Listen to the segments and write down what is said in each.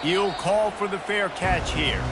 He'll call for the fair catch here.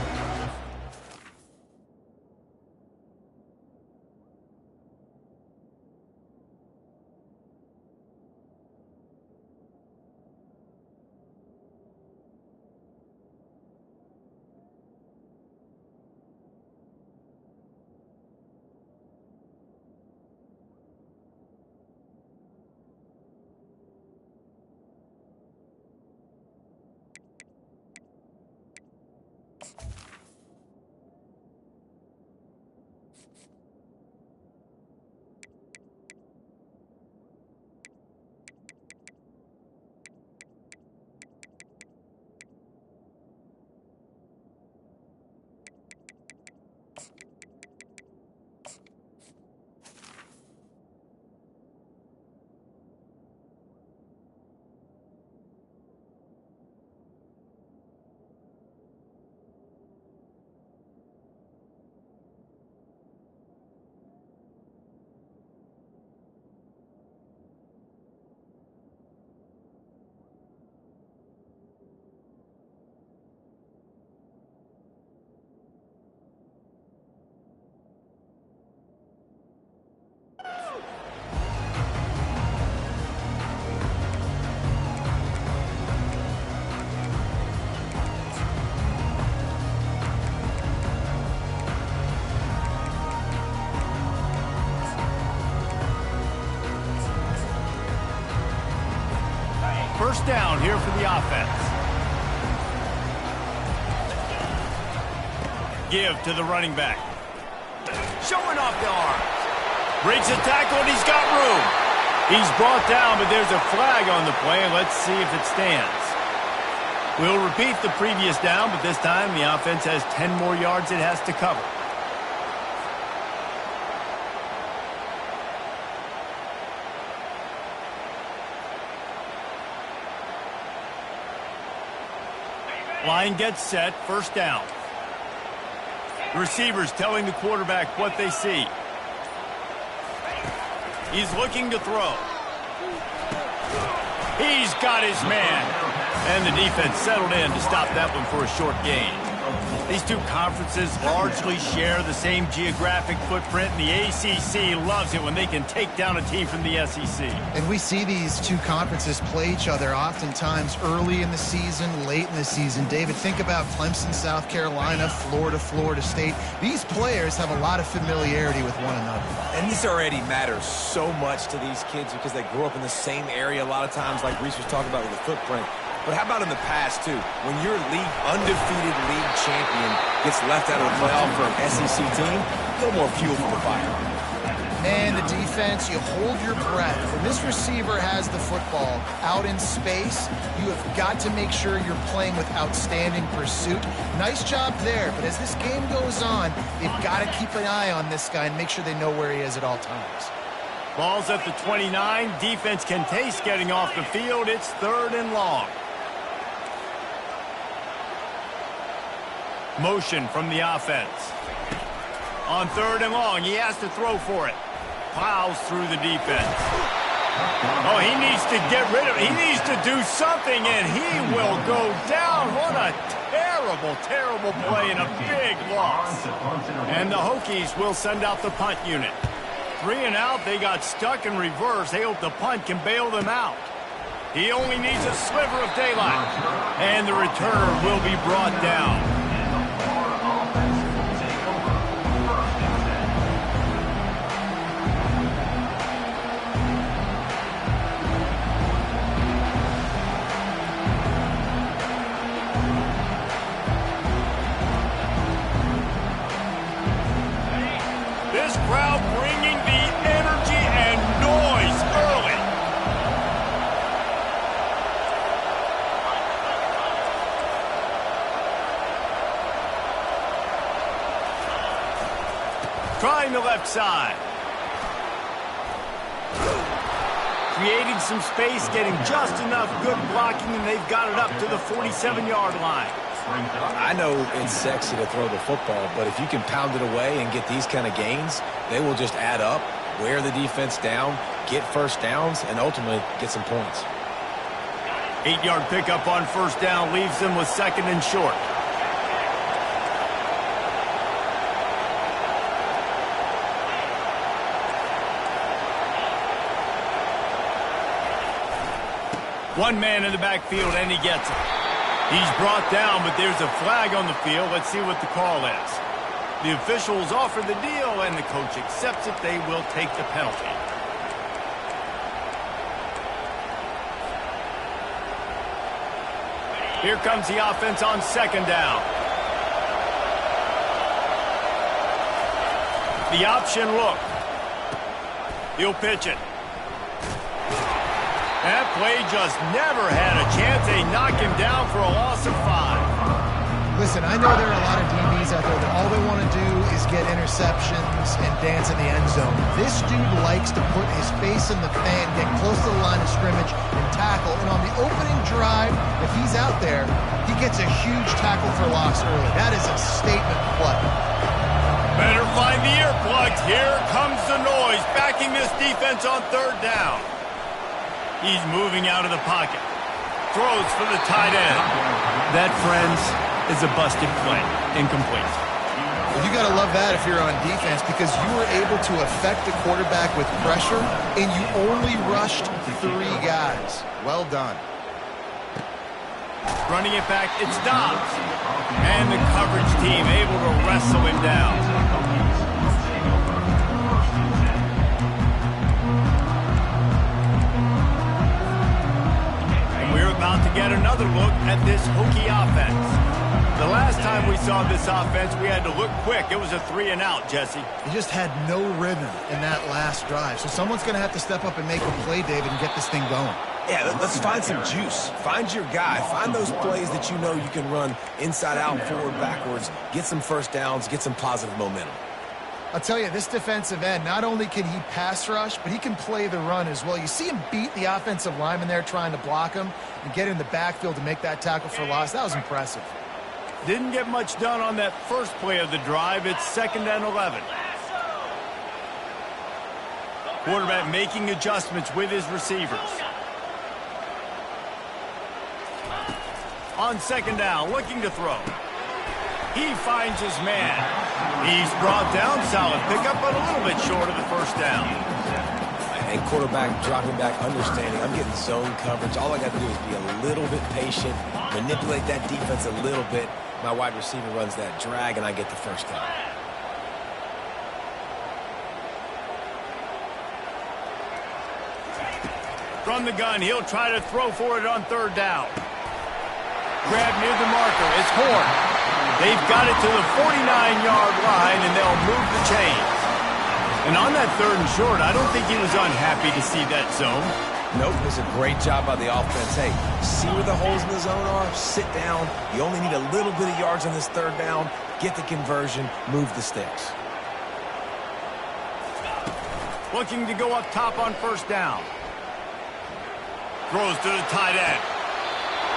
First down here for the offense. Give to the running back. Showing off the arms. Breaks a tackle and he's got room. He's brought down, but there's a flag on the play, and let's see if it stands. We'll repeat the previous down, but this time the offense has 10 more yards it has to cover. Line gets set, first down. The receivers telling the quarterback what they see. He's looking to throw. He's got his man. And the defense settled in to stop that one for a short gain. These two conferences largely share the same geographic footprint, and the ACC loves it when they can take down a team from the SEC. And we see these two conferences play each other oftentimes early in the season, late in the season. David, think about Clemson, South Carolina, Florida, Florida State. These players have a lot of familiarity with one another. And this already matters so much to these kids because they grew up in the same area a lot of times, like Reese was talking about with the footprint. But how about in the past, too? When your undefeated league champion gets left out of the playoff for an SEC team, a little more fuel for the fire. And the defense, you hold your breath. When this receiver has the football out in space, you have got to make sure you're playing with outstanding pursuit. Nice job there, but as this game goes on, they've got to keep an eye on this guy and make sure they know where he is at all times. Ball's at the 29. Defense can taste getting off the field. It's 3rd and long. Motion from the offense. On 3rd and long, he has to throw for it. Plows through the defense. Oh, he needs to get rid of it. He needs to do something, and he will go down. What a terrible, terrible play and a big loss. And the Hokies will send out the punt unit. 3 and out, they got stuck in reverse. They hope the punt can bail them out. He only needs a sliver of daylight. And the returner will be brought down. This crowd bringing the energy and noise early. Trying the left side. Creating some space, getting just enough good blocking, and they've got it up to the 47-yard line. I know it's sexy to throw the football, but if you can pound it away and get these kind of gains, they will just add up, wear the defense down, get first downs, and ultimately get some points. 8-yard pickup on first down leaves them with second and short. One man in the backfield, and he gets it. He's brought down, but there's a flag on the field. Let's see what the call is. The officials offer the deal, and the coach accepts it. They will take the penalty. Here comes the offense on second down. The option look. He'll pitch it. That play just never had a chance. They knock him down for a loss of 5. Listen, I know there are a lot of DBs out there that all they want to do is get interceptions and dance in the end zone. This dude likes to put his face in the fan, get close to the line of scrimmage, and tackle. And on the opening drive, if he's out there, he gets a huge tackle for loss early. That is a statement play. Better find the earplugs. Here comes the noise, backing this defense on third down. He's moving out of the pocket. Throws for the tight end. That, friends, is a busted play. Incomplete. Well, you got to love that if you're on defense, because you were able to affect the quarterback with pressure, and you only rushed 3 guys. Well done. Running it back, it's Dobbs. And the coverage team able to wrestle him down. About to get another look at this Hokie offense. The last time we saw this offense, we had to look quick. It was a 3-and-out, Jesse. He just had no rhythm in that last drive. So someone's going to have to step up and make a play, David, and get this thing going. Yeah, let's find some juice. Find your guy. Find those plays that you know you can run inside out, forward, backwards. Get some first downs. Get some positive momentum. I'll tell you, this defensive end, not only can he pass rush, but he can play the run as well. You see him beat the offensive lineman there trying to block him and get in the backfield to make that tackle for loss. That was impressive. Didn't get much done on that first play of the drive. It's 2nd and 11. Quarterback making adjustments with his receivers. On 2nd down, looking to throw. He finds his man. He's brought down, solid pickup, but a little bit short of the first down. And quarterback dropping back, understanding I'm getting zone coverage. All I got to do is be a little bit patient, manipulate that defense a little bit. My wide receiver runs that drag, and I get the first down. From the gun, he'll try to throw for it on 3rd down. Grab near the marker. It's Horn. They've got it to the 49-yard line, and they'll move the chains. And on that 3rd and short, I don't think he was unhappy to see that zone. Nope, it was a great job by the offense. Hey, see where the holes in the zone are? Sit down. You only need a little bit of yards on this 3rd down. Get the conversion. Move the sticks. Looking to go up top on 1st down. Throws to the tight end.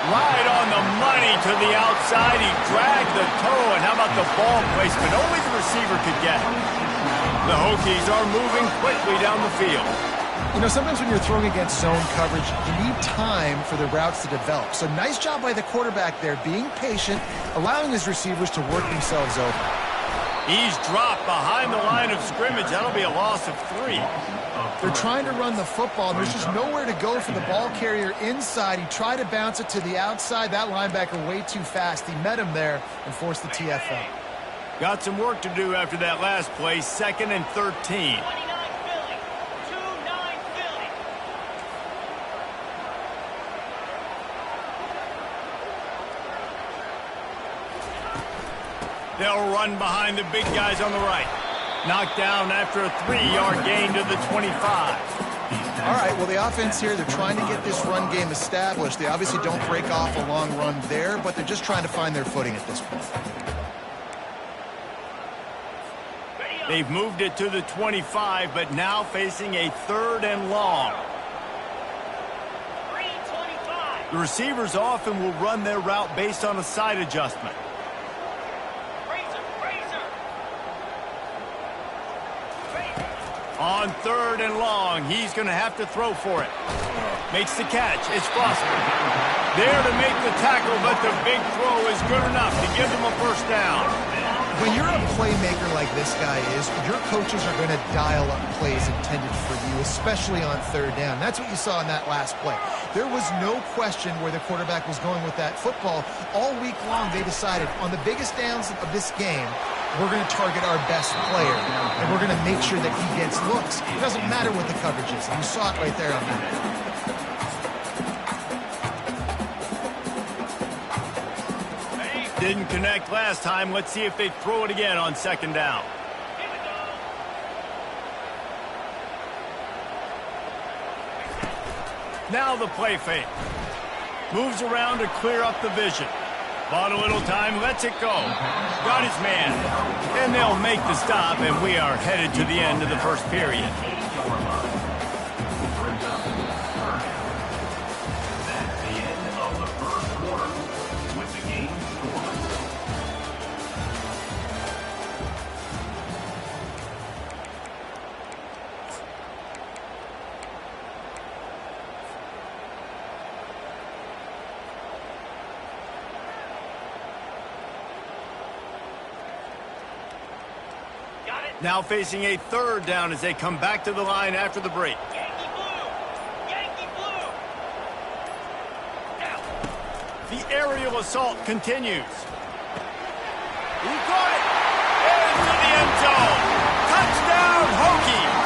Right on the money to the outside. He dragged the toe, and how about the ball placement? Only the receiver could get it. The Hokies are moving quickly down the field. You know, sometimes when you're throwing against zone coverage, you need time for the routes to develop. So nice job by the quarterback there, being patient, allowing his receivers to work themselves over. He's dropped behind the line of scrimmage. That'll be a loss of 3. They're trying to run the football. There's just nowhere to go for the ball carrier inside. He tried to bounce it to the outside. That linebacker way too fast. He met him there and forced the TFL. Got some work to do after that last play. 2nd and 13. They'll run behind the big guys on the right. Knocked down after a 3-yard gain to the 25. All right, well, the offense here, they're trying to get this run game established. They obviously don't break off a long run there, but they're just trying to find their footing at this point. They've moved it to the 25, but now facing a 3rd and long. The receivers often will run their route based on a side adjustment. On 3rd and long, he's going to have to throw for it. Makes the catch. It's Foster. There to make the tackle, but the big throw is good enough to give them a first down. When you're a playmaker like this guy is, your coaches are going to dial up plays intended for you, especially on 3rd down. That's what you saw in that last play. There was no question where the quarterback was going with that football. All week long, they decided on the biggest downs of this game, we're going to target our best player, and we're going to make sure that he gets looks. It doesn't matter what the coverage is. You saw it right there on that. Didn't connect last time. Let's see if they throw it again on 2nd down. Now the play fake. Moves around to clear up the vision. Bought a little time, lets it go. Got his man. And they'll make the stop, and we are headed to the end of the first period. Now facing a 3rd down as they come back to the line after the break. Yankee blue! Yankee blue! Now. The aerial assault continues. He caught it! Into the end zone! Touchdown, Hokies!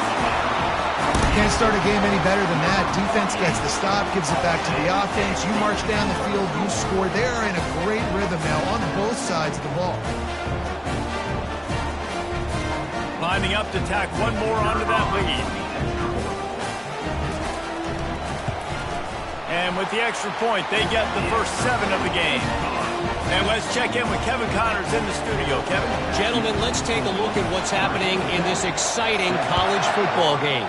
Can't start a game any better than that. Defense gets the stop, gives it back to the offense. You march down the field, you score. They are in a great rhythm now on both sides of the ball. Lining up to tack one more onto that lead. And with the extra point, they get the first 7 of the game. And let's check in with Kevin Connors in the studio. Kevin? Gentlemen, let's take a look at what's happening in this exciting college football game.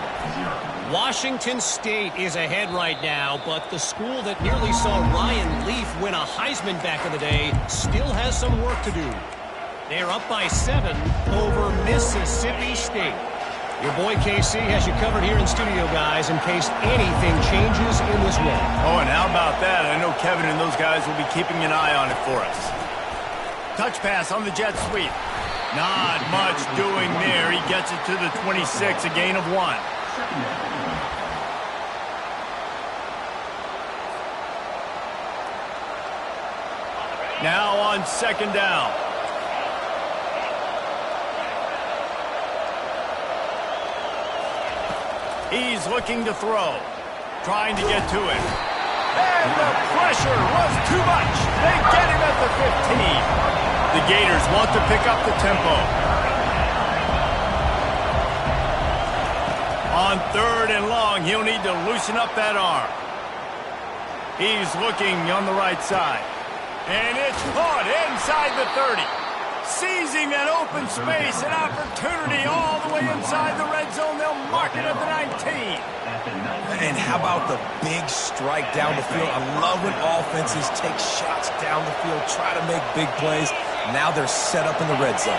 Washington State is ahead right now, but the school that nearly saw Ryan Leaf win a Heisman back in the day still has some work to do. They're up by 7 over Mississippi State. Your boy KC has you covered here in studio, guys, in case anything changes in this one. Oh, and how about that? I know Kevin and those guys will be keeping an eye on it for us. Touch pass on the jet sweep. Not much doing there. He gets it to the 26, a gain of 1. Now on 2nd down. He's looking to throw. Trying to get to it. And the pressure was too much. They get him at the 15. The Gators want to pick up the tempo. On 3rd and long, he'll need to loosen up that arm. He's looking on the right side. And it's caught inside the 30. Seizing that open space, an opportunity all the way inside the red zone. They'll mark it at the 19. And how about the big strike down the field? I love when offenses take shots down the field, try to make big plays. Now they're set up in the red zone.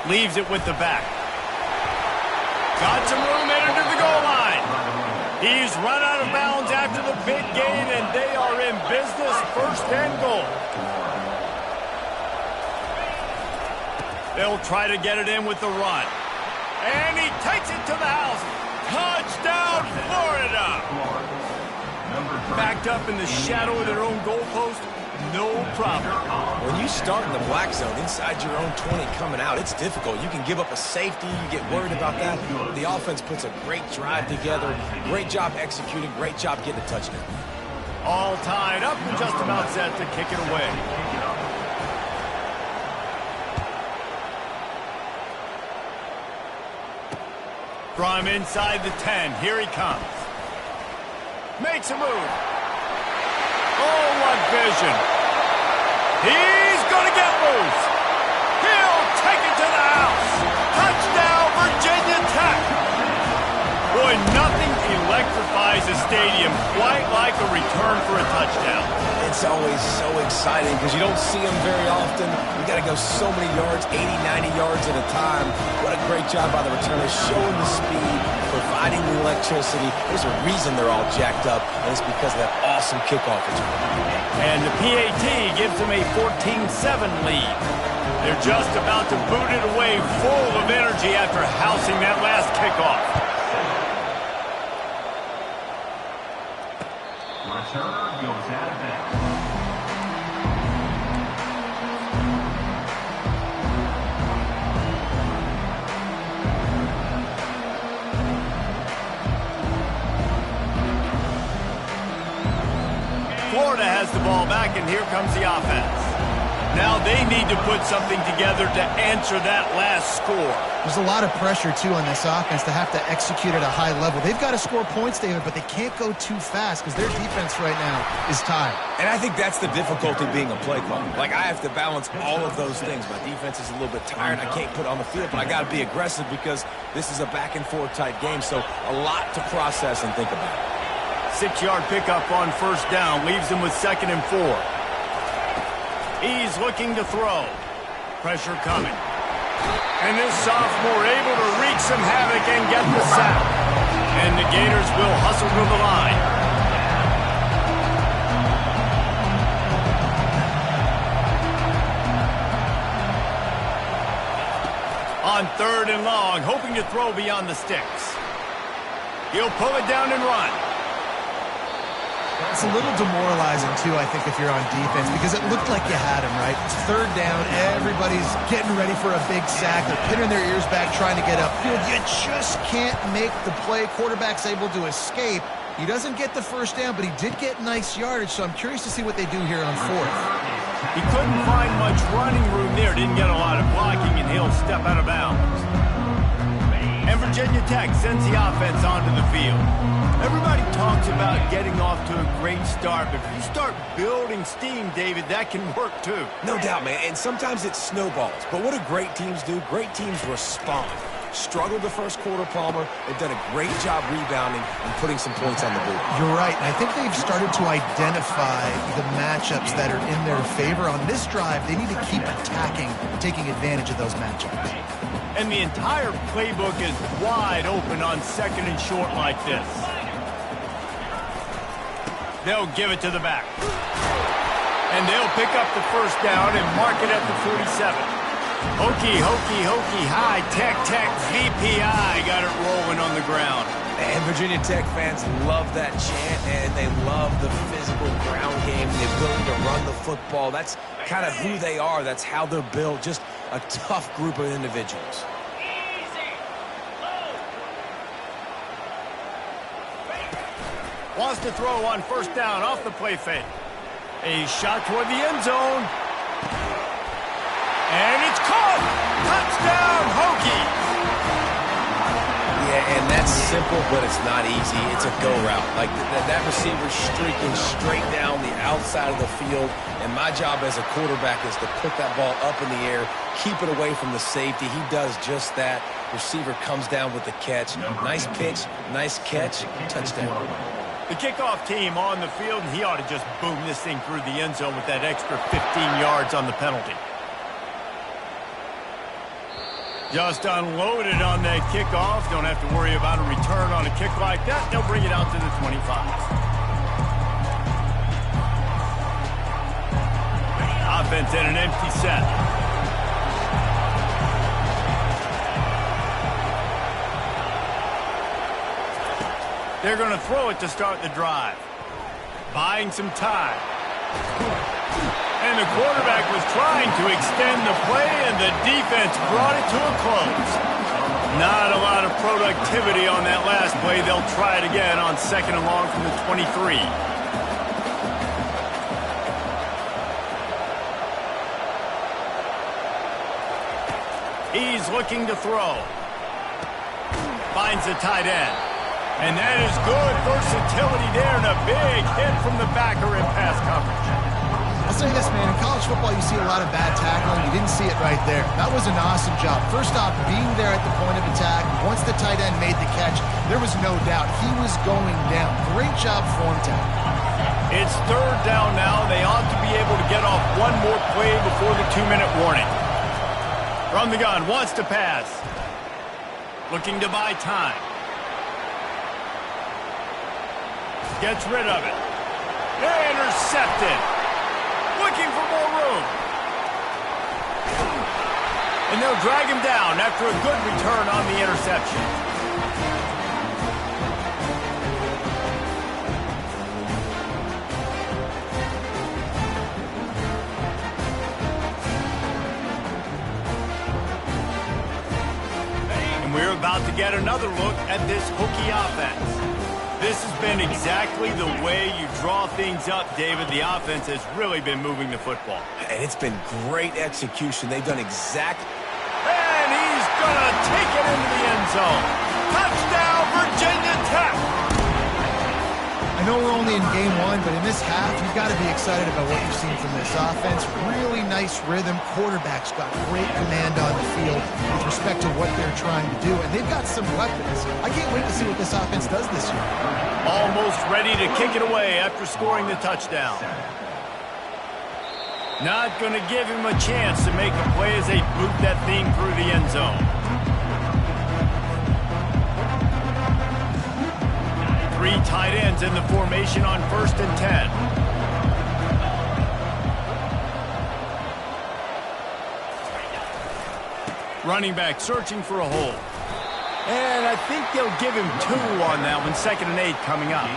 Leaves it with the back. Got some room headed to the goal line. He's run out of bounds after the big gain, and they are in business, 1st and goal. They'll try to get it in with the run. And he takes it to the house. Touchdown, Florida! Backed up in the shadow of their own goalpost, no problem. When you start in the black zone inside your own 20 coming out, it's difficult. You can give up a safety. You get worried about that. The offense puts a great drive together. Great job executing. Great job getting a touchdown. All tied up and just about set to kick it away. From inside the 10, here he comes. Makes a move. Oh, what vision. He's going to get loose. He'll take it to the house. Touchdown, Virginia Tech. Boy, nothing electrifies a stadium quite like a return for a touchdown. It's always so exciting because you don't see them very often. You got to go so many yards, 80, 90 yards at a time. What a great job by the returners, showing the speed, providing the electricity. There's a reason they're all jacked up, and it's because of that awesome kickoff return. And the PAT gives them a 14-7 lead. They're just about to boot it away full of energy after housing that last kickoff. Returner goes out of bounds. Florida has the ball back, and here comes the offense. Now they need to put something together to answer that last score. There's a lot of pressure, too, on this offense to have to execute at a high level. They've got to score points, David, but they can't go too fast because their defense right now is tired. And I think that's the difficulty being a play caller. Like, I have to balance all of those things. My defense is a little bit tired. I can't put it on the field, but I got to be aggressive because this is a back-and-forth type game, so a lot to process and think about. 6-yard pickup on first down leaves him with 2nd and 4. He's looking to throw. Pressure coming. And this sophomore able to wreak some havoc and get the sack. And the Gators will hustle to the line. On 3rd and long, hoping to throw beyond the sticks. He'll pull it down and run. It's a little demoralizing, too, I think, if you're on defense, because it looked like you had him, right? It's 3rd down. Everybody's getting ready for a big sack. They're pinning their ears back, trying to get upfield. You just can't make the play. Quarterback's able to escape. He doesn't get the first down, but he did get nice yardage, so I'm curious to see what they do here on 4th. He couldn't find much running room there. Didn't get a lot of blocking, and he'll step out of bounds. And Virginia Tech sends the offense onto the field. Everybody talks about getting off to a great start, but if you start building steam, David, that can work too. No doubt, man, and sometimes it snowballs. But what do great teams do? Great teams respond. Struggled the first quarter, Palmer. They've done a great job rebounding and putting some points on the board. You're right, and I think they've started to identify the matchups that are in their favor. On this drive, they need to keep attacking, taking advantage of those matchups. And the entire playbook is wide open on 2nd and short like this. They'll give it to the back. And they'll pick up the first down and mark it at the 47. Hokey, hokey, hokey, high, tech, VPI got it rolling on the ground. And Virginia Tech fans love that chant, and they love the physical ground game, the ability to run the football. That's kind of who they are. That's how they're built. Just a tough group of individuals. Wants to throw on first down off the play fake. A shot toward the end zone. And it's caught! Touchdown, Hokies! Yeah, and that's simple, but it's not easy. It's a go route. Like that receiver's streaking straight down the outside of the field, and my job as a quarterback is to put that ball up in the air, keep it away from the safety. He does just that. Receiver comes down with the catch. Nice pitch, nice catch, touchdown. The kickoff team on the field, and he ought to just boom this thing through the end zone with that extra 15 yards on the penalty. Just unloaded on that kickoff. Don't have to worry about a return on a kick like that. They'll bring it out to the 25. Offense in an empty set. They're going to throw it to start the drive. Buying some time. And the quarterback was trying to extend the play, and the defense brought it to a close. Not a lot of productivity on that last play. They'll try it again on 2nd and long from the 23. He's looking to throw. Finds the tight end. And that is good versatility there, and a big hit from the backer in pass coverage. I'll say this, man. In college football, you see a lot of bad tackling. You didn't see it right there. That was an awesome job. First off, being there at the point of attack. Once the tight end made the catch, there was no doubt he was going down. Great job form tackling. It's third down now. They ought to be able to get off one more play before the 2-minute warning. From the gun, wants to pass. Looking to buy time. Gets rid of it. Intercepted. Looking for more room. And they'll drag him down after a good return on the interception. And we're about to get another look at this Hokie offense. This has been exactly the way you draw things up, David. The offense has really been moving the football. And it's been great execution. They've done exactly. And he's going to take it into the end zone. Touchdown, Virginia Tech. I know we're only in game one, but in this half, you've got to be excited about what you've seen from this offense. Really nice rhythm. Quarterback's got great command on the field with respect to what they're trying to do, and they've got some weapons. I can't wait to see what this offense does this year. Almost ready to kick it away after scoring the touchdown. Not going to give him a chance to make a play as they boot that thing through the end zone. Three tight ends in the formation on 1st and 10. Running back searching for a hole. And I think they'll give him 2 on that one. 2nd and 8 coming up.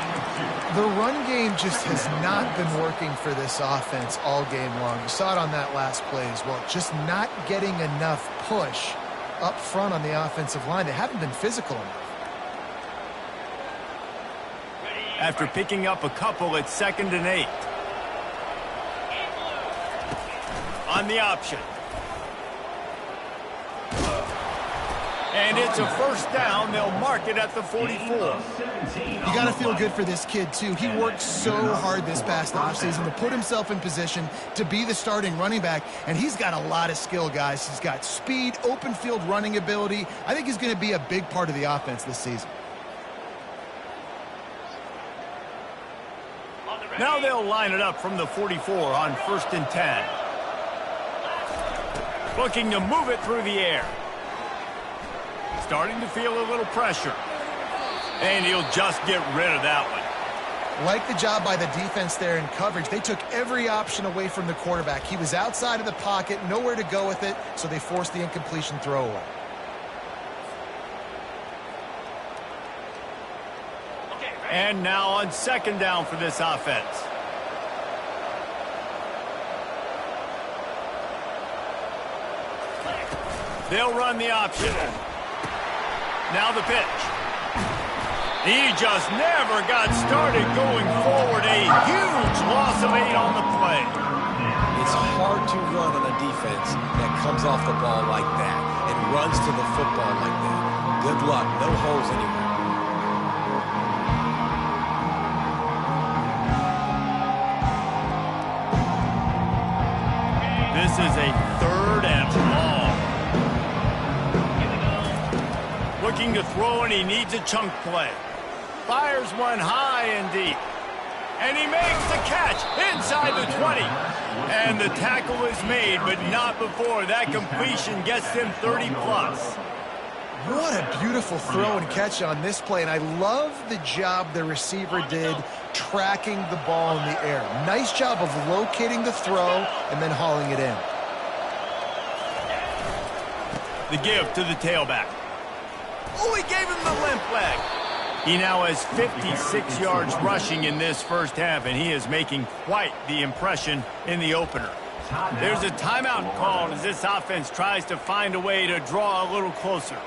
The run game just has not been working for this offense all game long. You saw it on that last play as well. Just not getting enough push up front on the offensive line. They haven't been physical enough. After picking up a couple at 2nd and 8. On the option. And it's a first down. They'll mark it at the 44. You got to feel good for this kid, too. He worked so hard this past offseason to put himself in position to be the starting running back, and he's got a lot of skill, guys. He's got speed, open field running ability. I think he's going to be a big part of the offense this season. Now they'll line it up from the 44 on 1st and 10. Looking to move it through the air. Starting to feel a little pressure. And he'll just get rid of that one. Like the job by the defense there in coverage. They took every option away from the quarterback. He was outside of the pocket, nowhere to go with it, so they forced the incompletion throwaway. And now on 2nd down for this offense. They'll run the option. Now the pitch. He just never got started going forward. A huge loss of 8 on the play. It's hard to run on a defense that comes off the ball like that and runs to the football like that. Good luck. No holes anywhere. This is a 3rd and long. Looking to throw, and he needs a chunk play. Fires one high and deep. And he makes the catch inside the 20. And the tackle is made, but not before that completion gets them 30-plus. What a beautiful throw and catch on this play, and I love the job the receiver did tracking the ball in the air. Nice job of locating the throw and then hauling it in. The give to the tailback. Oh, he gave him the limp leg. He now has 56 yards rushing in this first half, and he is making quite the impression in the opener. There's a timeout called as this offense tries to find a way to draw a little closer.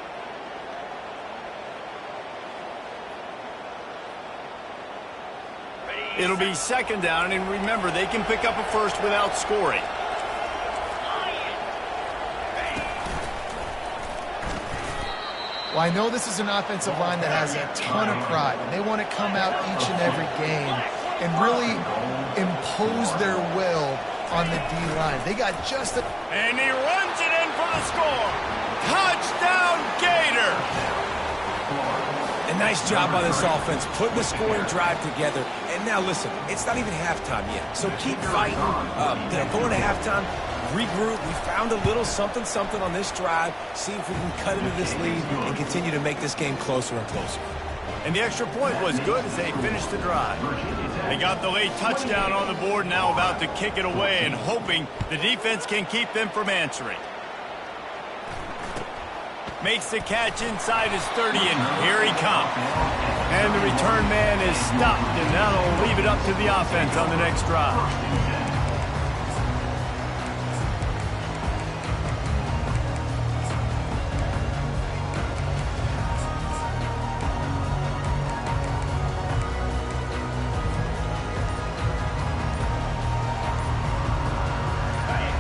It'll be 2nd down, and remember, they can pick up a first without scoring. Well, I know this is an offensive line that has a ton of pride, and they want to come out each and every game and really impose their will on the D-line. They got just a... And he runs it in for the score. Touchdown, Gator! A nice job by this offense, putting the scoring drive together. And now listen, it's not even halftime yet. So keep fighting. Going to halftime, regroup. We found a little something on this drive. See if we can cut into this lead and continue to make this game closer and closer. And the extra point was good as they finished the drive. They got the late touchdown on the board, now about to kick it away and hoping the defense can keep them from answering. Makes the catch inside his 30, and here he comes. And the return man is stopped, and now they'll leave it up to the offense on the next drive.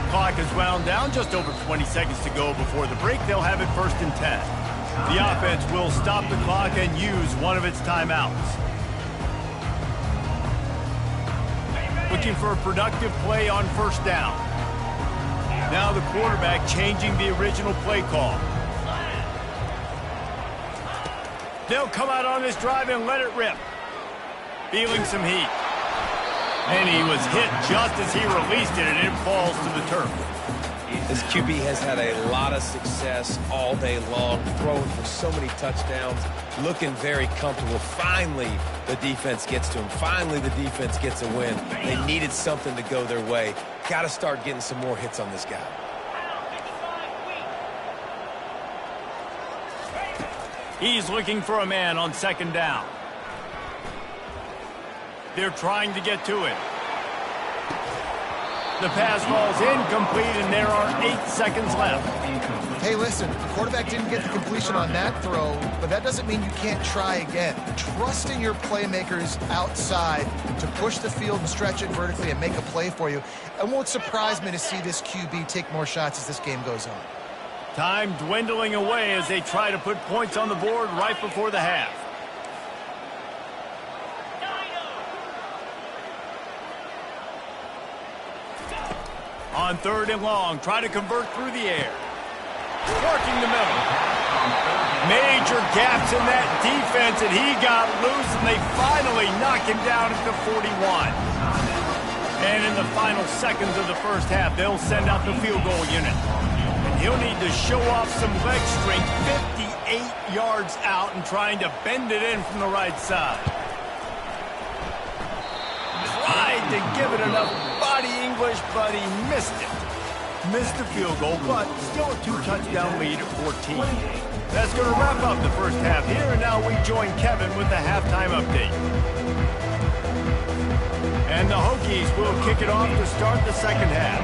Clock is wound down, just over 20 seconds to go before the break. They'll have it 1st and 10. The offense will stop the clock and use one of its timeouts. Looking for a productive play on 1st down. Now the quarterback changing the original play call. They'll come out on this drive and let it rip. Feeling some heat. And he was hit just as he released it, and it falls to the turf. This QB has had a lot of success all day long, throwing for so many touchdowns, looking very comfortable. Finally, the defense gets to him. Finally, the defense gets a win. They needed something to go their way. Got to start getting some more hits on this guy. He's looking for a man on 2nd down. They're trying to get to it. The pass falls incomplete, and there are 8 seconds left. Hey, listen, the quarterback didn't get the completion on that throw, but that doesn't mean you can't try again. Trust in your playmakers outside to push the field and stretch it vertically and make a play for you. It won't surprise me to see this QB take more shots as this game goes on. Time dwindling away as they try to put points on the board right before the half. On 3rd and long, try to convert through the air. Working the middle. Major gaps in that defense, and he got loose, and they finally knock him down at the 41. And in the final seconds of the 1st half, they'll send out the field goal unit. And he'll need to show off some leg strength, 58 yards out, and trying to bend it in from the right side. Tried to give it enough body English, but he missed it. Missed the field goal, but still a 2-touchdown lead at 14. That's going to wrap up the 1st half here, and now we join Kevin with the halftime update. And the Hokies will kick it off to start the 2nd half.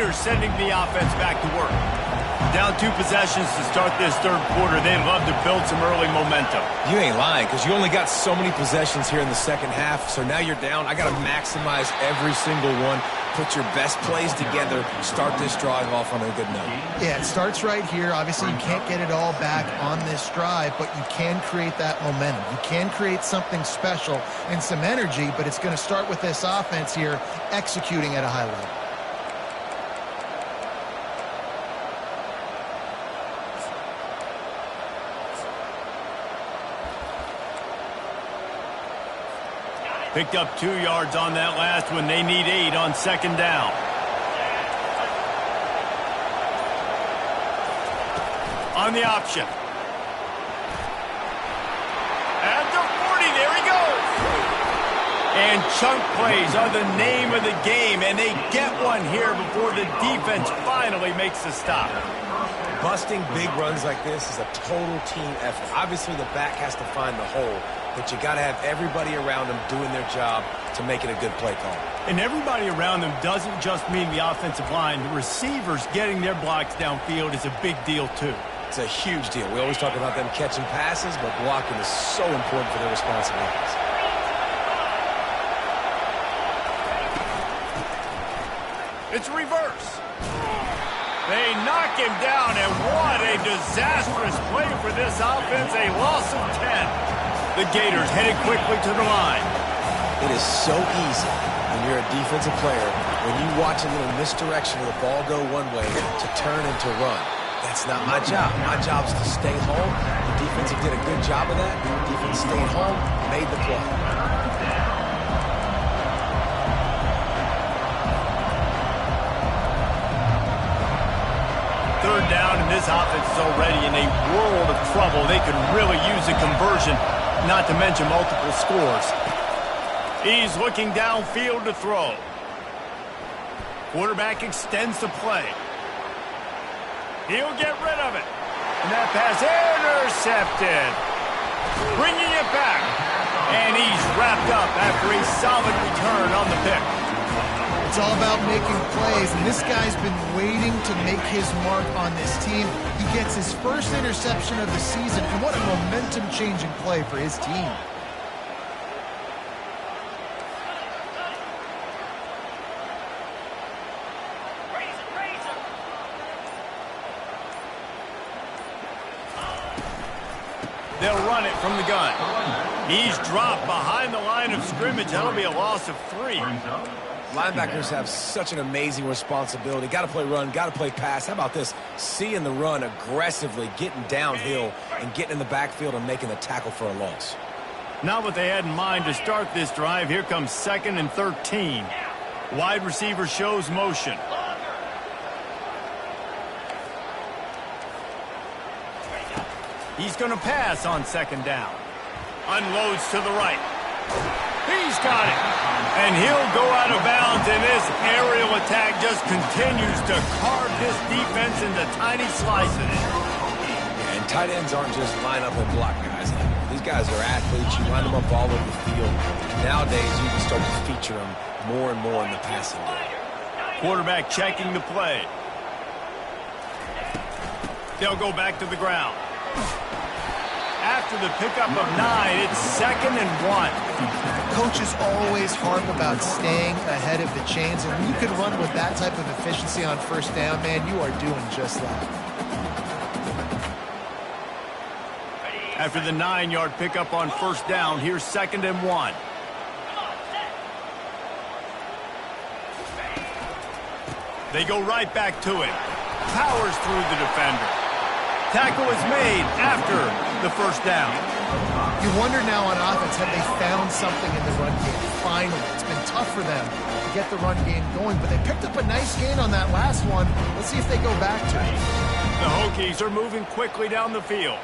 Sending the offense back to work. Down 2 possessions to start this 3rd quarter. They'd love to build some early momentum. You ain't lying, because you only got so many possessions here in the 2nd half, so now you're down. I got to maximize every single one. Put your best plays together. Start this drive off on a good note. Yeah, it starts right here. Obviously, you can't get it all back on this drive, but you can create that momentum. You can create something special and some energy, but it's going to start with this offense here executing at a high level. Picked up 2 yards on that last one. They need 8 on 2nd down. On the option. At the 40, there he goes. And chunk plays are the name of the game, and they get one here before the defense finally makes the stop. Busting big runs like this is a total team effort. Obviously, the back has to find the hole, but you got to have everybody around them doing their job to make it a good play call. And everybody around them doesn't just mean the offensive line. The receivers getting their blocks downfield is a big deal, too. It's a huge deal. We always talk about them catching passes, but blocking is so important for their responsibilities. It's reverse. They knock him down, and what a disastrous play for this offense. A loss of 10. The Gators headed quickly to the line. It is so easy when you're a defensive player, when you watch a little misdirection of the ball go one way, to turn and to run. That's not my job. My job is to stay home. The defense did a good job of that. The defense stayed home, made the play. Third down, and this offense is already in a world of trouble. They could really use a conversion, not to mention multiple scores. He's looking downfield to throw. Quarterback extends the play. He'll get rid of it. And that pass intercepted. Bringing it back. And he's wrapped up after a solid return on the pick. It's all about making plays, and this guy's been waiting to make his mark on this team. He gets his first interception of the season, and what a momentum-changing play for his team. They'll run it from the gun. He's dropped behind the line of scrimmage. That'll be a loss of 3. Linebackers have such an amazing responsibility. Got to play run, got to play pass. How about this? Seeing the run aggressively, getting downhill, and getting in the backfield and making the tackle for a loss. Not what they had in mind to start this drive. Here comes 2nd and 13. Wide receiver shows motion. He's going to pass on 2nd down. Unloads to the right. He's got it. And he'll go out of bounds, and this aerial attack just continues to carve this defense into tiny slices. Yeah, and tight ends aren't just line up and block guys. These guys are athletes. You line them up all over the field. Nowadays, you can start to feature them more and more in the passing game. Quarterback checking the play. They'll go back to the ground. After the pickup of 9, it's 2nd and 1. Coaches always harp about staying ahead of the chains, and when you can run with that type of efficiency on 1st down, man, you are doing just that. After the 9-yard pickup on 1st down, here's 2nd and 1. They go right back to it. Powers through the defender. Tackle is made after the 1st down. You wonder now on offense, have they found something in the run game? Finally, it's been tough for them to get the run game going, but they picked up a nice gain on that last one. Let's see if they go back to it. The Hokies are moving quickly down the field.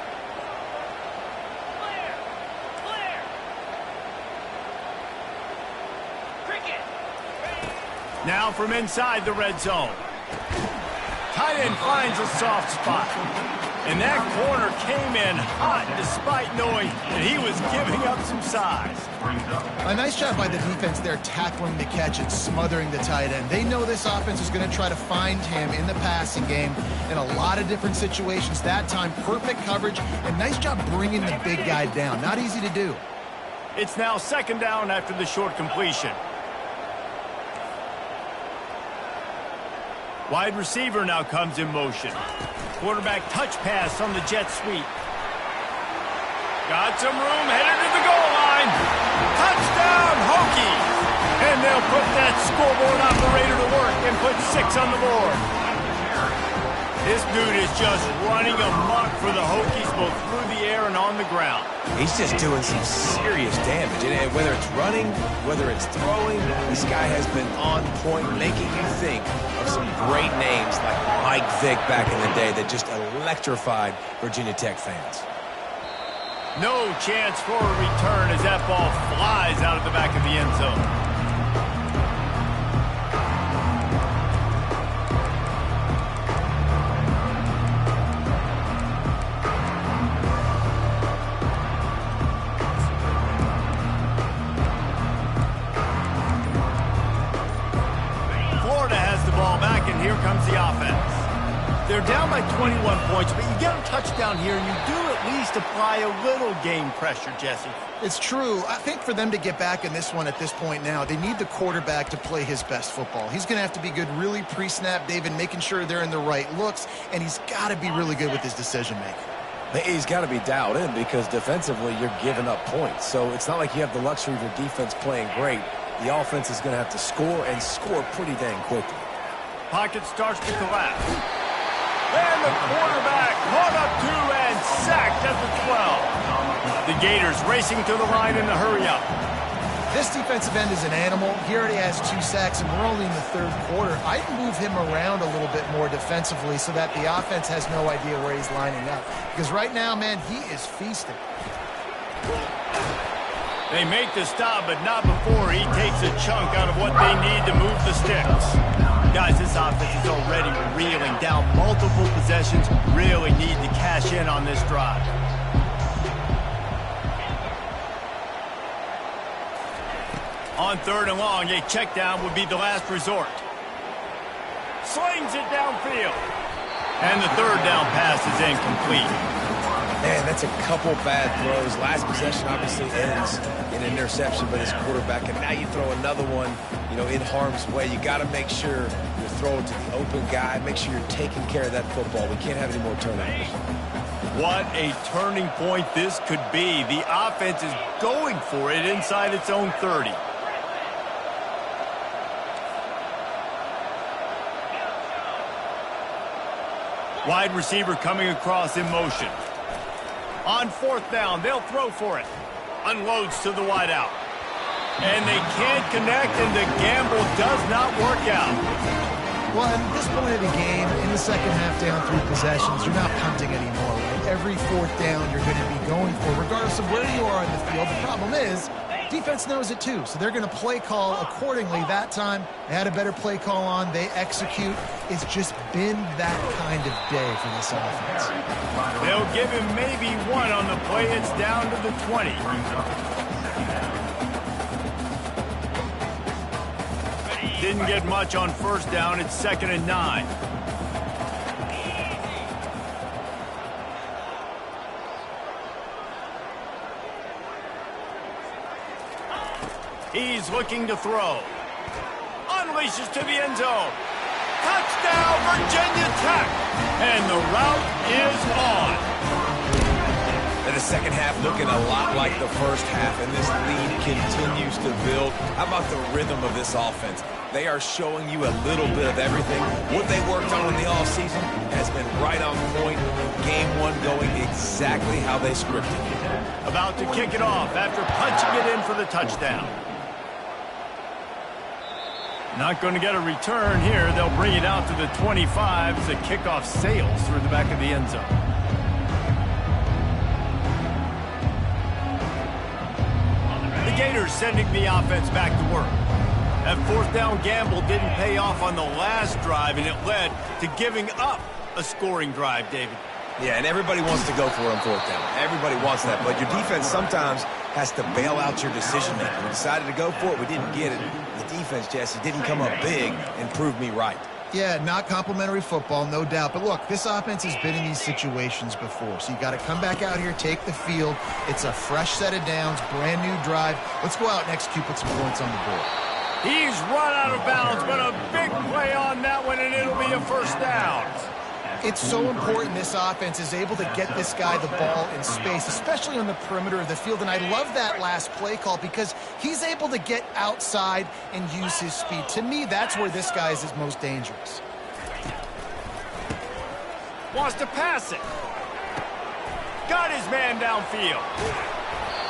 Now from inside the red zone. Tight end finds a soft spot. And that corner came in hot despite knowing that he was giving up some size. A nice job by the defense there tackling the catch and smothering the tight end. They know this offense is going to try to find him in the passing game in a lot of different situations. That time, perfect coverage and nice job bringing the big guy down. Not easy to do. It's now 2nd down after the short completion. Wide receiver now comes in motion. Quarterback touch pass on the jet sweep. Got some room, headed to the goal line. Touchdown, Hokies! And they'll put that scoreboard operator to work and put 6 on the board. This dude is just running amok for the Hokies, both through the air and on the ground. He's just doing some serious damage. And whether it's running, whether it's throwing, this guy has been on point, making you think of some great names like Mike Vick back in the day that just electrified Virginia Tech fans. No chance for a return as that ball flies out of the back of the end zone. Here comes the offense. They're down by 21 points, but you get a touchdown here, and you do at least apply a little game pressure, Jesse. It's true. I think for them to get back in this one at this point now, they need the quarterback to play his best football. He's going to have to be good really pre-snap, David, making sure they're in the right looks, and he's got to be really good with his decision-making. He's got to be dialed in because defensively you're giving up points. So it's not like you have the luxury of your defense playing great. The offense is going to have to score and score pretty dang quickly. Pocket starts to collapse. And the quarterback caught up to and sacked at the 12. The Gators racing to the line in the hurry-up. This defensive end is an animal. He already has 2 sacks, and we're only in the 3rd quarter. I'd move him around a little bit more defensively so that the offense has no idea where he's lining up. Because right now, man, he is feasting. They make the stop, but not before he takes a chunk out of what they need to move the sticks. Guys, this offense is already reeling down multiple possessions. Really need to cash in on this drive. On 3rd and long, a check down would be the last resort. Slings it downfield. And the 3rd down pass is incomplete. Man, that's a couple bad throws. Last possession obviously ends in an interception by this quarterback, and now you throw another one, in harm's way. You got to make sure you're throwing to the open guy. Make sure you're taking care of that football. We can't have any more turnovers. What a turning point this could be. The offense is going for it inside its own 30. Wide receiver coming across in motion. On 4th down, they'll throw for it. Unloads to the wideout. And they can't connect, and the gamble does not work out. Well, at this point of the game, in the second half down 3 possessions, you're not punting anymore, right? Every 4th down you're going to be going for, regardless of where you are on the field. The problem is, defense knows it too, so they're going to play call accordingly. That time, they had a better play call on. They execute. It's just been that kind of day for this offense. They'll give him maybe 1 on the play. It's down to the 20. Didn't get much on 1st down. It's 2nd and 9. He's looking to throw. Unleashes to the end zone. Touchdown, Virginia Tech. And the route is on. And the second half looking a lot like the first half, and this lead continues to build. How about the rhythm of this offense? They are showing you a little bit of everything. What they worked on in the offseason has been right on point. Game 1 going exactly how they scripted it. About to kick it off after punching it in for the touchdown. Not going to get a return here. They'll bring it out to the 25 as the kickoff sails through the back of the end zone. The Gators sending the offense back to work. That 4th down gamble didn't pay off on the last drive, and it led to giving up a scoring drive, David. Yeah, and everybody wants to go for it on 4th down. Everybody wants that, but your defense sometimes has to bail out your decision-making. We decided to go for it. We didn't get it. The defense, Jesse, didn't come up big and prove me right. Yeah, not complimentary football, no doubt. But look, this offense has been in these situations before. So you got to come back out here, take the field. It's a fresh set of downs, brand new drive. Let's go out and execute, put some points on the board. He's run out of bounds, but a big play on that one, and it'll be a 1st down. It's so important this offense is able to get this guy the ball in space, especially on the perimeter of the field. And I love that last play call because he's able to get outside and use his speed. To me, that's where this guy is his most dangerous. Wants to pass it. Got his man downfield.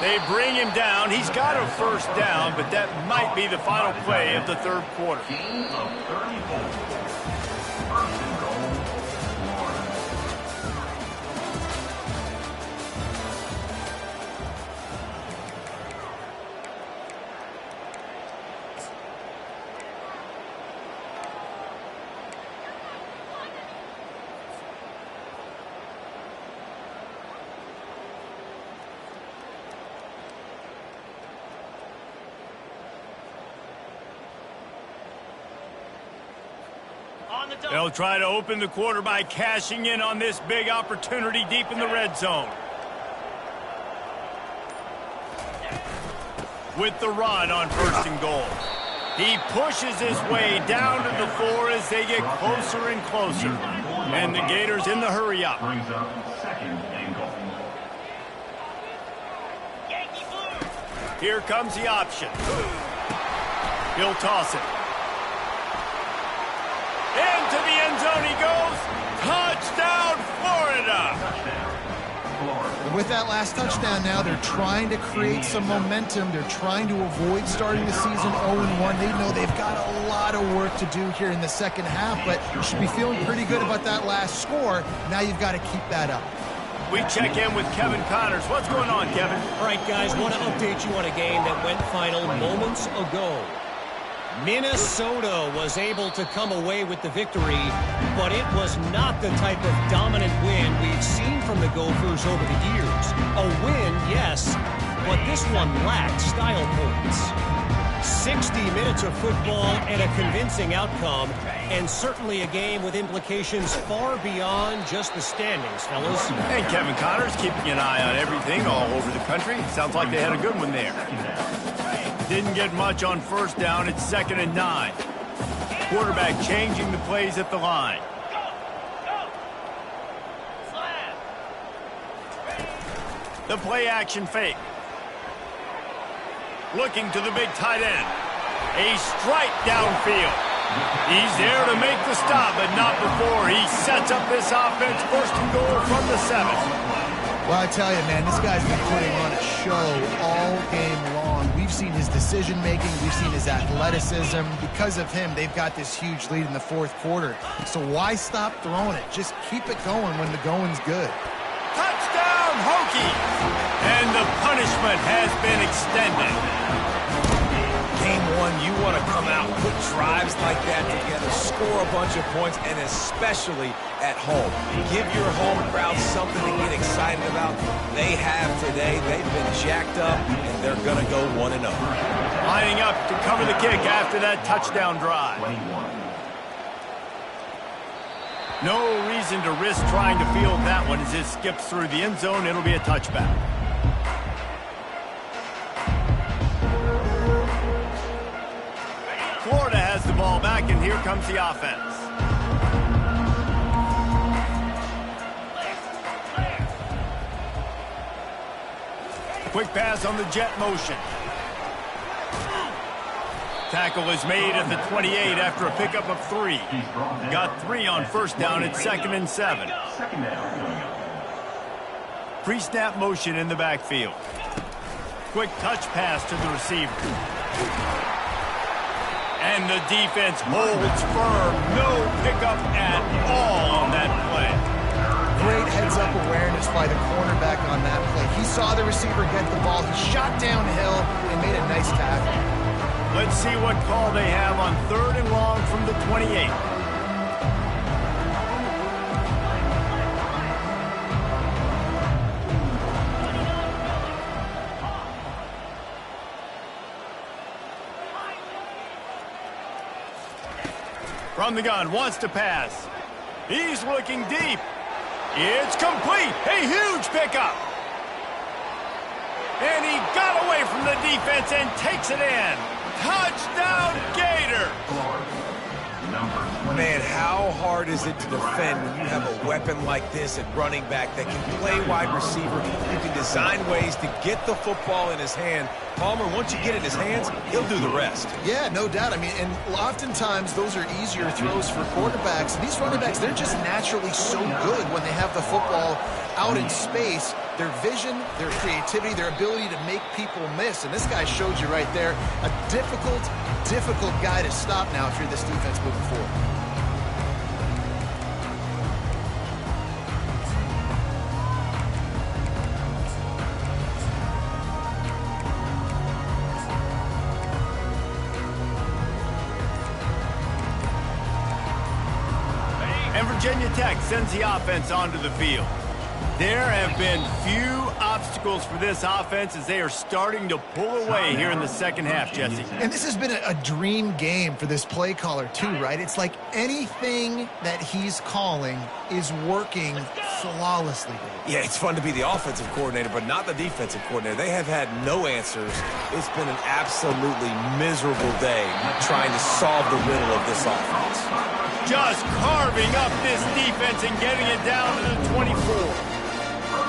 They bring him down. He's got a 1st down, but that might be the final play of the 3rd quarter. Gain of 34. 1st and goal, Florida. They'll try to open the quarter by cashing in on this big opportunity deep in the red zone. With the run on 1st and goal. He pushes his way down to the 4 as they get closer and closer. And the Gators in the hurry-up. Brings up 2nd and goal. Here comes the option. He'll toss it. Into the end zone he goes. Touchdown, Florida. And with that last touchdown now, they're trying to create some momentum. They're trying to avoid starting the season 0-1. They know they've got a lot of work to do here in the second half, but you should be feeling pretty good about that last score. Now you've got to keep that up. We check in with Kevin Connors. What's going on, Kevin? All right, guys, want to update you on a game that went final moments ago. Minnesota was able to come away with the victory, but it was not the type of dominant win we've seen from the Gophers over the years. A win, yes, but this one lacked style points. 60 minutes of football and a convincing outcome, and certainly a game with implications far beyond just the standings, fellas. And Kevin Connors keeping an eye on everything all over the country. Sounds like they had a good one there. Didn't get much on first down. It's 2nd and 9. Quarterback changing the plays at the line. The play action fake. Looking to the big tight end. A strike downfield. He's there to make the stop, but not before he sets up this offense. 1st and goal from the 7. Well, I tell you, man, this guy's been putting on a show all game long. We've seen his decision-making. We've seen his athleticism. Because of him, they've got this huge lead in the 4th quarter. So why stop throwing it? Just keep it going when the going's good. Touchdown, Hokies! And the punishment has been extended. Game 1, you want to come out, put drives like that together, score a bunch of points, and especially at home. Give your home crowd something to get excited about. They have today. They've been jacked up, and they're going to go 1-0. Lining up to cover the kick after that touchdown drive. No reason to risk trying to field that one as it skips through the end zone. It'll be a touchback. Florida has the ball back, and here comes the offense. Quick pass on the jet motion. Tackle is made at the 28 after a pickup of 3. Got 3 on first down at 2nd and 7. Pre-snap motion in the backfield. Quick touch pass to the receiver. And the defense holds firm. No pickup at all on that play. Great heads-up awareness by the cornerback on that play. He saw the receiver get the ball. He shot downhill and made a nice tackle. Let's see what call they have on 3rd and long from the 28. From the gun, wants to pass. He's looking deep. It's complete. A huge pickup. And he got away from the defense and takes it in. Touchdown, Gator. Man, how hard is it to defend when you have a weapon like this at running back that can play wide receiver? You can design ways to get the football in his hand. Palmer, once you get it in his hands, he'll do the rest. Yeah, no doubt. I mean, and oftentimes those are easier throws for quarterbacks. And these running backs, they're just naturally so good when they have the football out in space. Their vision, their creativity, their ability to make people miss. And this guy showed you right there, a difficult guy to stop now if you're this defense moving forward. And Virginia Tech sends the offense onto the field. There have been few obstacles for this offense as they are starting to pull away here in the second half, Jesse. And this has been a dream game for this play caller too, right? It's like anything that he's calling is working flawlessly. Yeah, it's fun to be the offensive coordinator, but not the defensive coordinator. They have had no answers. It's been an absolutely miserable day trying to solve the riddle of this offense. Just carving up this defense and getting it down to the 24.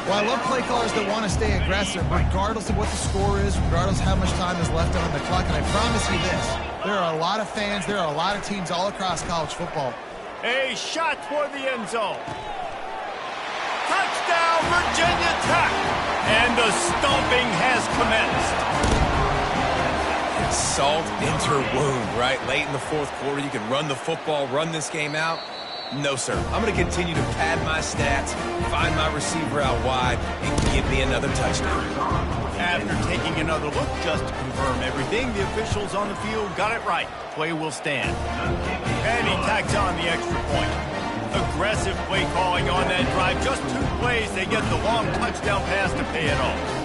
Well, I love play callers that want to stay aggressive, regardless of what the score is, regardless of how much time is left on the clock. And I promise you this, there are a lot of fans, there are a lot of teams all across college football. A shot toward the end zone. Touchdown, Virginia Tech! And the stomping has commenced. Salt into wound, right? Late in the fourth quarter, you can run the football, run this game out. No, sir. I'm going to continue to pad my stats, find my receiver out wide, and give me another touchdown. After taking another look just to confirm everything, the officials on the field got it right. Play will stand. And he tacks on the extra point. Aggressive play calling on that drive. Just 2 plays, they get the long touchdown pass to pay it off.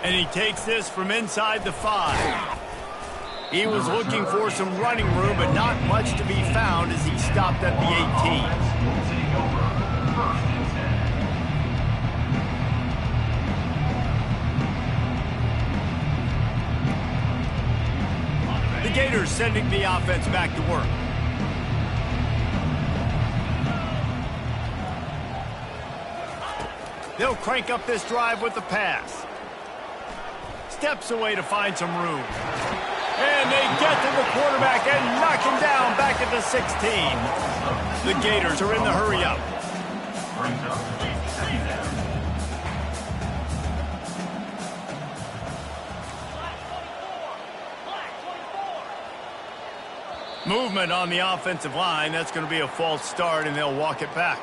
And he takes this from inside the 5. He was looking for some running room, but not much to be found as he stopped at the 18. The Gators sending the offense back to work. They'll crank up this drive with the pass. Steps away to find some room. And they get to the quarterback and knock him down back at the 16. The Gators are in the hurry up. Movement on the offensive line. That's going to be a false start, and they'll walk it back.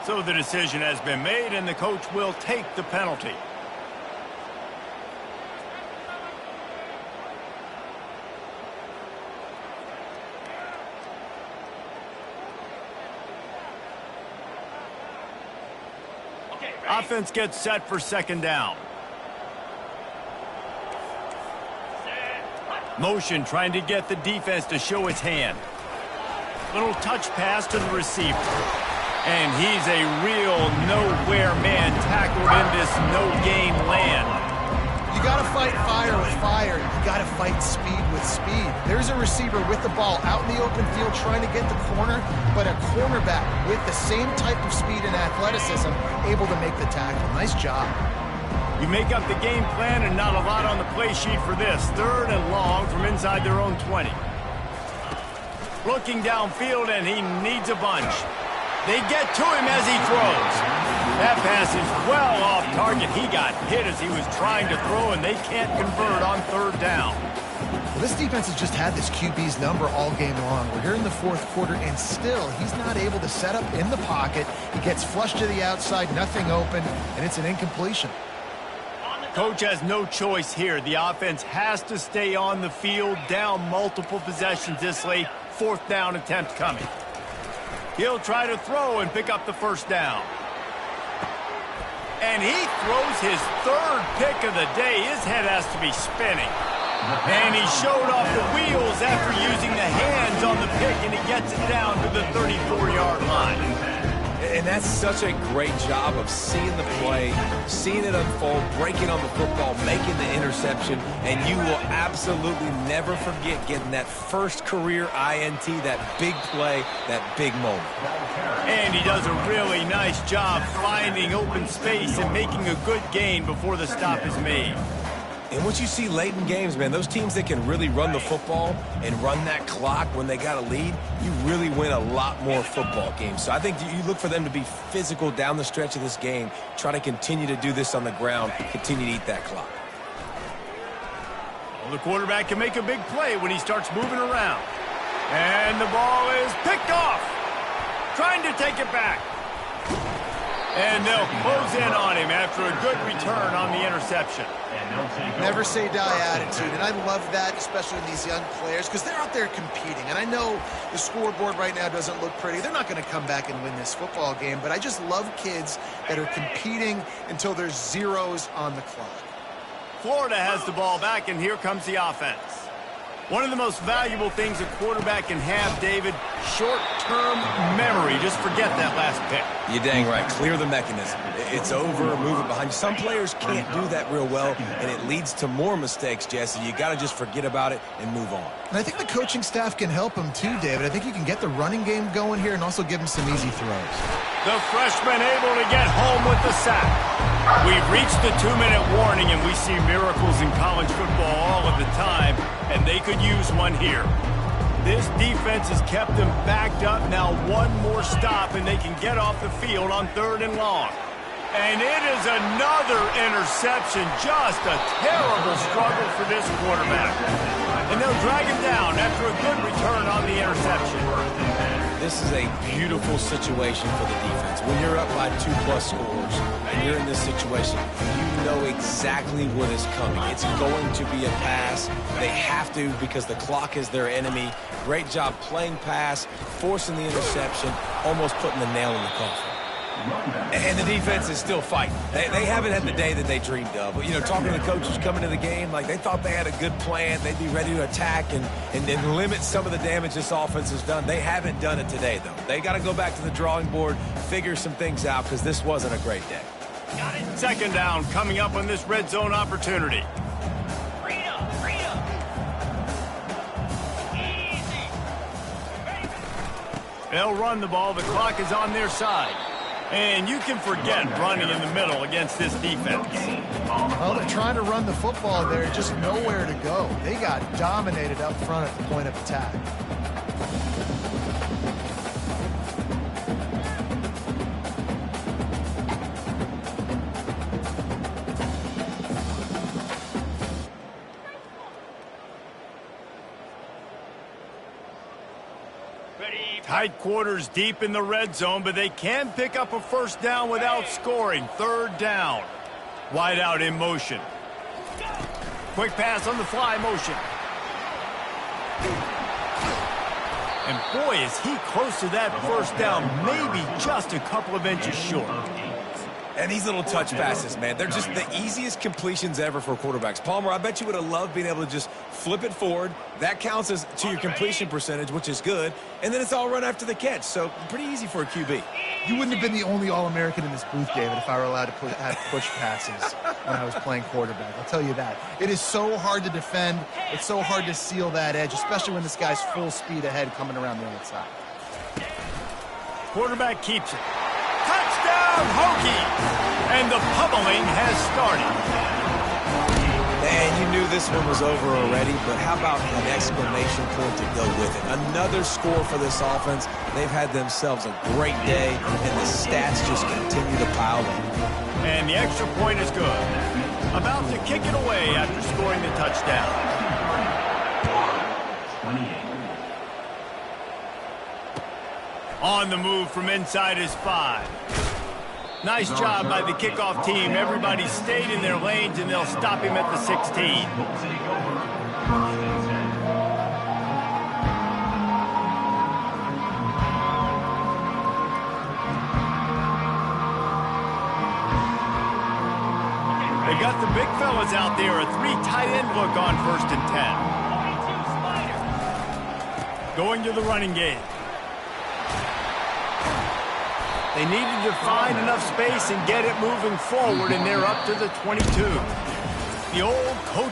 So the decision has been made, and the coach will take the penalty. Offense gets set for second down. Motion trying to get the defense to show its hand. Little touch pass to the receiver. And he's a real nowhere man tackled in this no-gain land. You got to fight fire with fire. You got to fight speed with speed. There's a receiver with the ball out in the open field trying to get the corner, but a cornerback with the same type of speed and athleticism able to make the tackle. Nice job. You make up the game plan and not a lot on the play sheet for this. 3rd and long from inside their own 20. Looking downfield, and he needs a bunch. They get to him as he throws. That pass is well off target. He got hit as he was trying to throw, and they can't convert on 3rd down. Well, this defense has just had this QB's number all game long. We're here in the 4th quarter, and still he's not able to set up in the pocket. He gets flushed to the outside, nothing open, and it's an incompletion. Coach has no choice here. The offense has to stay on the field, down multiple possessions this late. 4th down attempt coming. He'll try to throw and pick up the 1st down. And he throws his 3rd pick of the day. His head has to be spinning. And he showed off the wheels after using the hands on the pick, and he gets it down to the 34-yard line. And that's such a great job of seeing the play, seeing it unfold, breaking on the football, making the interception, and you will absolutely never forget getting that first career INT, that big play, that big moment. And he does a really nice job finding open space and making a good gain before the stop is made. And what you see late in games, man, those teams that can really run the football and run that clock when they got a lead, you really win a lot more football games. So I think you look for them to be physical down the stretch of this game, try to continue to do this on the ground, continue to eat that clock. Well, the quarterback can make a big play when he starts moving around. And the ball is picked off. Trying to take it back. And they'll close in on him after a good return on the interception. Never say die attitude, and I love that, especially in these young players, because they're out there competing. And I know the scoreboard right now doesn't look pretty. They're not going to come back and win this football game, but I just love kids that are competing until there's zeros on the clock. Florida has the ball back, and here comes the offense. One of the most valuable things a quarterback can have, David, short-term memory. Just forget that last pick. You're dang right. Clear the mechanism. It's over, move it behind you. Some players can't do that real well, and it leads to more mistakes, Jesse. You got to just forget about it and move on. And I think the coaching staff can help him too, David. I think you can get the running game going here and also give him some easy throws. The freshman able to get home with the sack. We've reached the 2-minute warning, and we see miracles in college football all of the time, and they could use one here. This defense has kept them backed up. Now one more stop, and they can get off the field on 3rd and long. And it is another interception. Just a terrible struggle for this quarterback. And they'll drag him down after a good return on the interception. This is a beautiful situation for the defense. When you're up by 2+ scores and you're in this situation, you know exactly what is coming. It's going to be a pass. They have to because the clock is their enemy. Great job playing pass, forcing the interception, almost putting the nail in the coffin. And the defense is still fighting. They haven't had the day that they dreamed of. But, you know, talking to the coaches coming to the game, like they thought they had a good plan. They'd be ready to attack and limit some of the damage this offense has done. They haven't done it today, though. They got to go back to the drawing board, figure some things out because this wasn't a great day. Got it. 2nd down coming up on this red zone opportunity. Freedom. Easy. They'll run the ball. The clock is on their side. And you can forget running in the middle against this defense. Well, they're trying to run the football there, just nowhere to go. They got dominated up front at the point of attack. Tight quarters deep in the red zone, but they can pick up a 1st down without scoring. 3rd down. Wide out in motion. Quick pass on the fly motion. And boy, is he close to that 1st down, maybe just a couple of inches short. And these little touch passes, man, they're just the easiest completions ever for quarterbacks. Palmer, I bet you would have loved being able to just flip it forward. That counts as to your completion percentage, which is good. And then it's all run after the catch. So pretty easy for a QB. You wouldn't have been the only All-American in this booth, David, if I were allowed to have push passes when I was playing quarterback. I'll tell you that. It is so hard to defend. It's so hard to seal that edge, especially when this guy's full speed ahead coming around the outside. Quarterback keeps it. Touchdown, Hokie! And the pummeling has started. Man, you knew this one was over already, but how about an exclamation point to go with it? Another score for this offense. They've had themselves a great day, and the stats just continue to pile up. And the extra point is good. About to kick it away after scoring the touchdown. 28. On the move from inside his 5. Nice job by the kickoff team. Everybody stayed in their lanes, and they'll stop him at the 16. They got the big fellas out there. A 3 tight end look on 1st and 10. Going to the running game. They needed to find enough space and get it moving forward, and they're up to the 22. The old coach